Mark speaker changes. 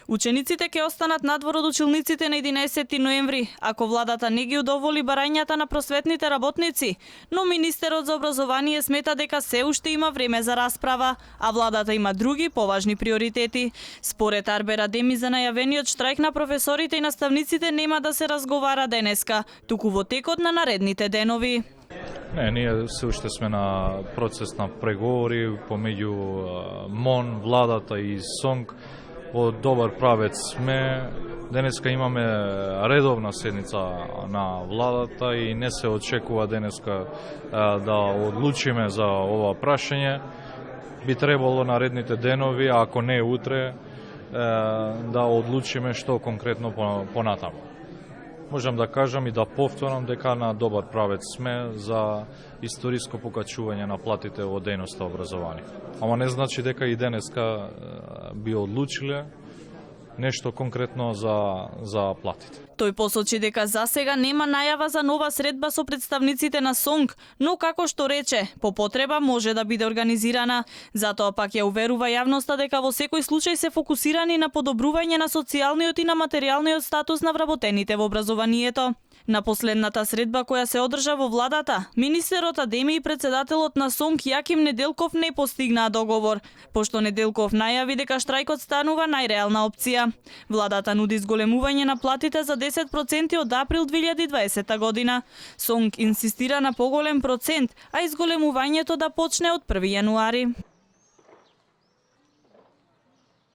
Speaker 1: Учениците ќе останат надвор од училниците на 11 ноември, ако владата не ги удоволи барањата на просветните работници, но министерот за образование смета дека се уште има време за расправа, а владата има други поважни приоритети. Според Арбер Адеми, за најавениот штрајк на професорите и наставниците нема да се разговара денеска, туку во текот на наредните денови.
Speaker 2: Не, ние се уште сме на процес на преговори помеѓу МОН, владата и СОНК. Во добар правец сме. Денеска имаме редовна седница на владата и не се очекува денеска да одлучиме за ова прашање. Би требало наредните денови, ако не утре, да одлучиме што конкретно понатаму. Можам да кажам и да повторам дека на добар правец сме за историско покачување на платите во дејноста образование. Ама не значи дека и денеска би одлучиле нешто конкретно за платите.
Speaker 1: Тој посочи дека засега нема најава за нова средба со представниците на СОНК, но како што рече, по потреба може да биде организирана. Затоа пак ја уверува јавноста дека во секој случај се фокусирани на подобрување на социјалниот и на материјалниот статус на вработените во образованието. На последната средба која се одржа во владата, министерот Адеми и председателот на СОНК Јаким Неделков не постигнаа договор, пошто Неделков најави дека штрајкот станува најреална опција. Владата нуди зголемување на платите за 10% од април 2020 година. СОНК инсистира на поголем процент, а изголемувањето да почне од 1 јануари.